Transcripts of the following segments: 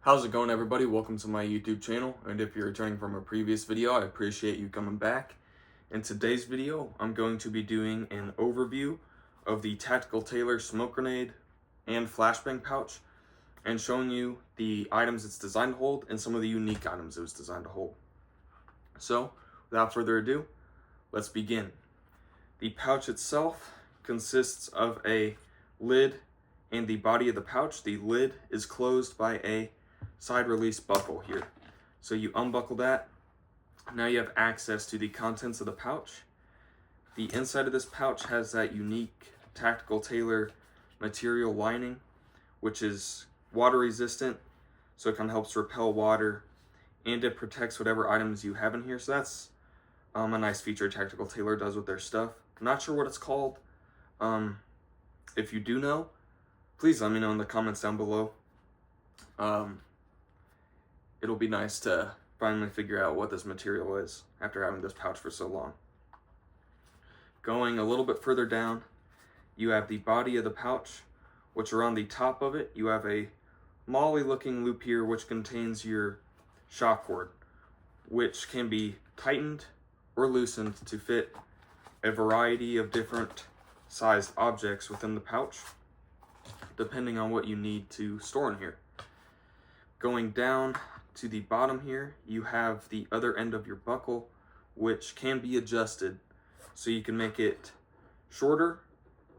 How's it going, everybody? Welcome to my YouTube channel, and if you're returning from a previous video, I appreciate you coming back. In today's video, I'm going to be doing an overview of the Tactical Tailor smoke grenade and flashbang pouch, and showing you the items it's designed to hold and some of the unique items it was designed to hold. So, without further ado, let's begin. The pouch itself consists of a lid and the body of the pouch. The lid is closed by a side release buckle here. So you unbuckle that. Now you have access to the contents of the pouch. The inside of this pouch has that unique Tactical Tailor material lining, which is water resistant, so it kind of helps repel water, and it protects whatever items you have in here. So that's a nice feature Tactical Tailor does with their stuff. I'm not sure what it's called. If you do know, please let me know in the comments down below. It'll be nice to finally figure out what this material is after having this pouch for so long. Going a little bit further down, you have the body of the pouch, which around the top of it, you have a molly looking loop here, which contains your shock cord, which can be tightened or loosened to fit a variety of different sized objects within the pouch, depending on what you need to store in here. Going down to the bottom here, you have the other end of your buckle, which can be adjusted, so you can make it shorter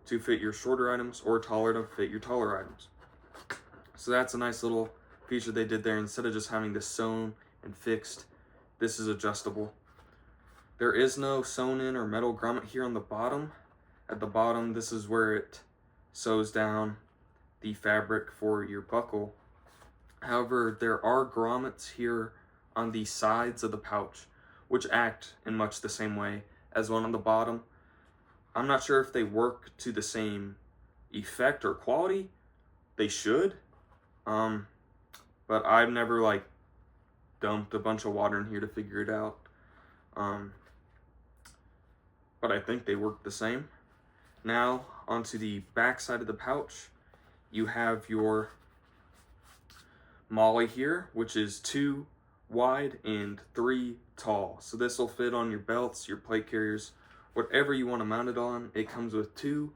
to fit your shorter items or taller to fit your taller items. So that's a nice little feature they did there. Instead of just having this sewn and fixed, this is adjustable. There is no sewn in or metal grommet here on the bottom. At the bottom, this is where it sews down the fabric for your buckle. However, there are grommets here on the sides of the pouch, which act in much the same way as one on the bottom. I'm not sure if they work to the same effect or quality. They should. But I've never dumped a bunch of water in here to figure it out. But I think they work the same. Now, onto the back side of the pouch, you have your molly here, which is 2 wide and 3 tall. So this will fit on your belts, your plate carriers, whatever you want to mount it on. It comes with 2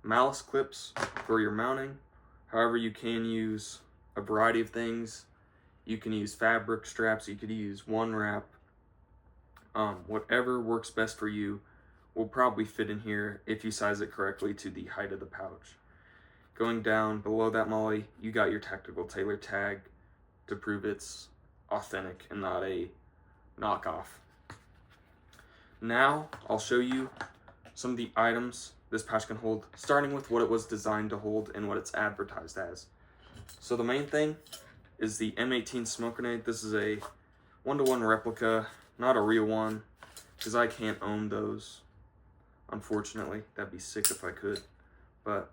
malice clips for your mounting. However, you can use a variety of things. You can use fabric straps, you could use one wrap. Whatever works best for you will probably fit in here if you size it correctly to the height of the pouch. Going down below that molly, you got your Tactical Tailor tag to prove it's authentic and not a knockoff. Now, I'll show you some of the items this pouch can hold, starting with what it was designed to hold and what it's advertised as. So the main thing is the M18 smoke grenade. This is a 1-to-1 replica, not a real one, because I can't own those, unfortunately. That'd be sick if I could, but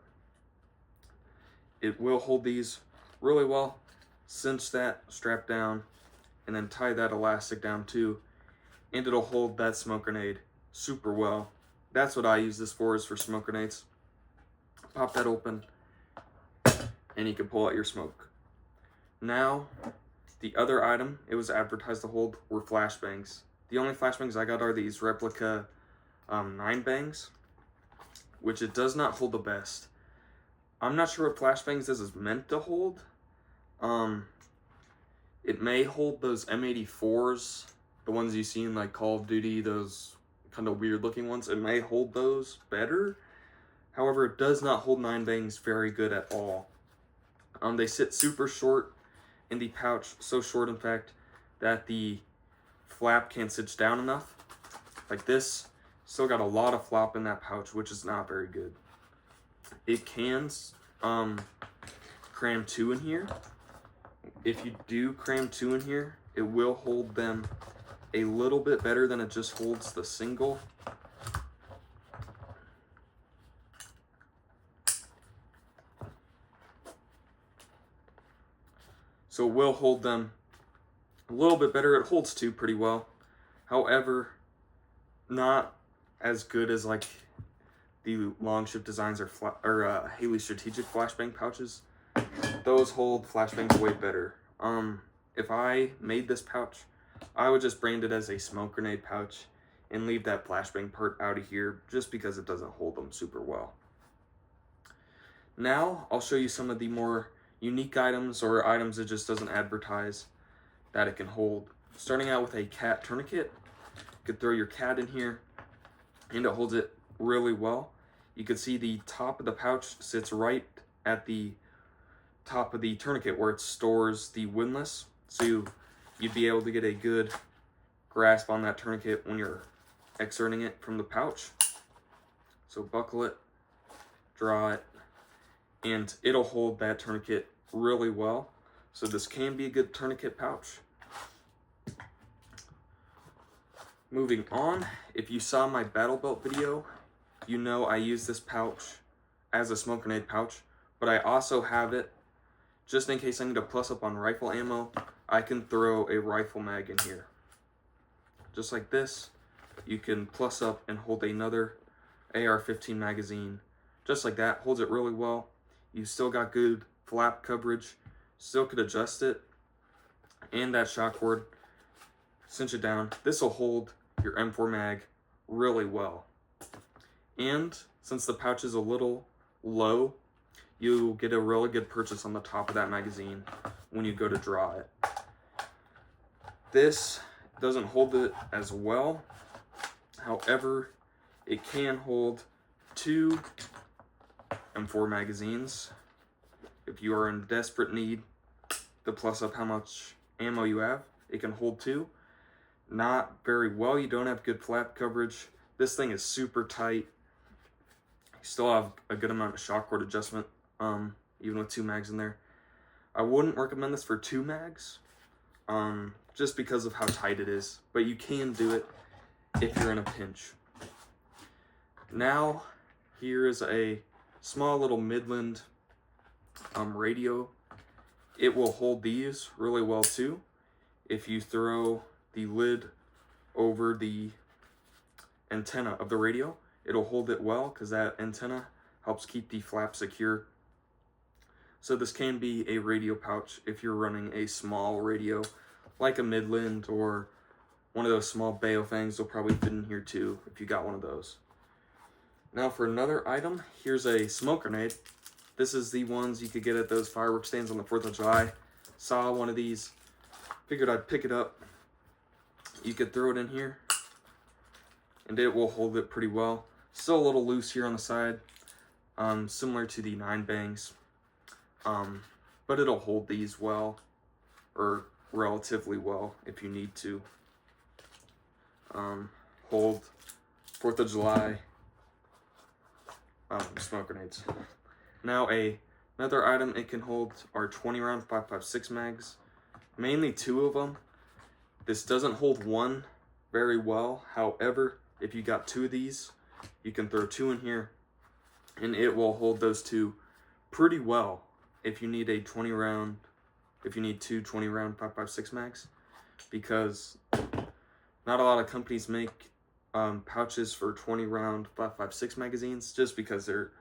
it will hold these really well. Cinch that strap down and then tie that elastic down too, and it'll hold that smoke grenade super well. That's what I use this for, is for smoke grenades. Pop that open and you can pull out your smoke. Now, the other item it was advertised to hold were flashbangs. The only flashbangs I got are these replica 9 bangs, which it does not hold the best. I'm not sure what flashbangs this is meant to hold. It may hold those M84s, the ones you see in Call of Duty, those kind of weird looking ones. It may hold those better. However, it does not hold 9 bangs very good at all. They sit super short in the pouch, so short in fact that the flap can't cinch down enough. Like this, still got a lot of flop in that pouch, which is not very good. It can cram 2 in here. If you do cram 2 in here, it will hold them a little bit better than it just holds the single. So it will hold them a little bit better. It holds 2 pretty well. However, not as good as the long ship designs or Haley strategic flashbang pouches. Those hold flashbangs way better. If I made this pouch, I would just brand it as a smoke grenade pouch and leave that flashbang part out of here just because it doesn't hold them super well. Now I'll show you some of the more unique items or items it just doesn't advertise that it can hold. Starting out with a cat tourniquet. You could throw your cat in here and it holds it really well. You can see the top of the pouch sits right at the top of the tourniquet where it stores the windlass. So you'd be able to get a good grasp on that tourniquet when you're exerting it from the pouch. So buckle it, draw it, and it'll hold that tourniquet really well. So this can be a good tourniquet pouch. Moving on, if you saw my battle belt video, you know I use this pouch as a smoke grenade pouch, but I also have it just in case I need to plus up on rifle ammo. I can throw a rifle mag in here. Just like this, you can plus up and hold another AR-15 magazine. Just like that, holds it really well. You still got good flap coverage, still could adjust it, and that shock cord, cinch it down. This will hold your M4 mag really well. And since the pouch is a little low, you get a really good purchase on the top of that magazine when you go to draw it. This doesn't hold it as well. However, it can hold 2 M4 magazines if you are in desperate need to plus up how much ammo you have. It can hold 2. Not very well. You don't have good flap coverage. This thing is super tight. You still have a good amount of shock cord adjustment, even with 2 mags in there. I wouldn't recommend this for 2 mags, just because of how tight it is, but you can do it if you're in a pinch. Now, here is a small little Midland radio. It will hold these really well too. If you throw the lid over the antenna of the radio, it'll hold it well because that antenna helps keep the flap secure. So this can be a radio pouch if you're running a small radio like a Midland or one of those small Baofangs. Will probably fit in here too if you got one of those. Now for another item, here's a smoke grenade. This is the ones you could get at those fireworks stands on the 4th of July. Saw one of these, figured I'd pick it up. You could throw it in here and it will hold it pretty well. Still a little loose here on the side, similar to the 9 bangs, but it'll hold these well, or relatively well if you need to. Hold 4th of July smoke grenades. Now another item it can hold are 20 round 5.56 mags, mainly 2 of them. This doesn't hold 1 very well. However, if you got 2 of these, you can throw 2 in here and it will hold those 2 pretty well if you need a 20 round, if you need 2 20 round 5.56 mags, because not a lot of companies make pouches for 20 round 5.56 magazines just because they're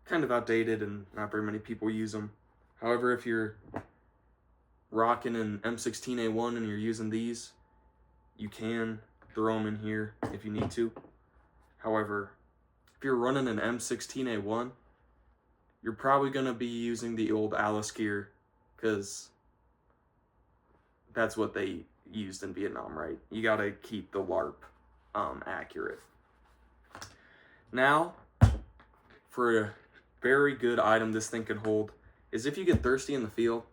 kind of outdated and not very many people use them. However, if you're rocking an M16A1 and you're using these, you can throw them in here if you need to. However, if you're running an M16A1, you're probably going to be using the old Alice gear because that's what they used in Vietnam, right? You got to keep the LARP accurate. Now, for a very good item this thing can hold is if you get thirsty in the field.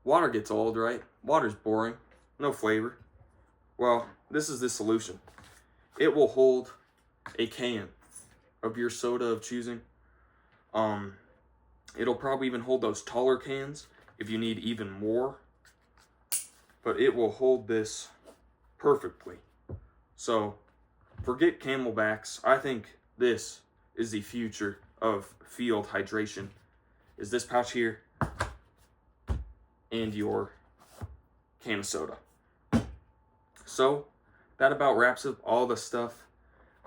Water gets old, right? Water's boring, no flavor. Well, this is the solution. It will hold a can of your soda of choosing. It'll probably even hold those taller cans if you need even more. But it will hold this perfectly. So, forget Camelbacks. I think this is the future of field hydration. Is this pouch here and your can of soda. So that about wraps up all the stuff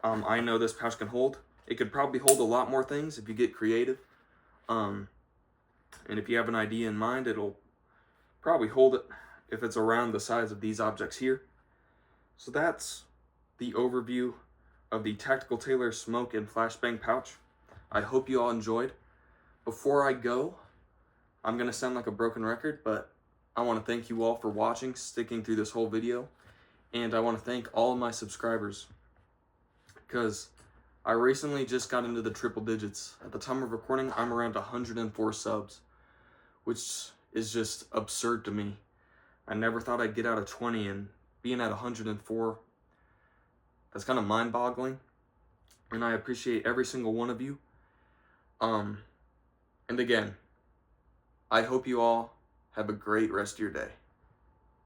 I know this pouch can hold. It could probably hold a lot more things if you get creative. And if you have an idea in mind, it'll probably hold it if it's around the size of these objects here. So that's the overview of the Tactical Tailor Smoke and Flashbang pouch. I hope you all enjoyed. Before I go, I'm gonna sound like a broken record, but I want to thank you all for watching, sticking through this whole video, and I want to thank all of my subscribers, because I recently just got into the triple digits. At the time of recording, I'm around 104 subs, which is just absurd to me. I never thought I'd get out of 20, and being at 104, that's kind of mind-boggling, and I appreciate every single one of you. And again, I hope you all have a great rest of your day.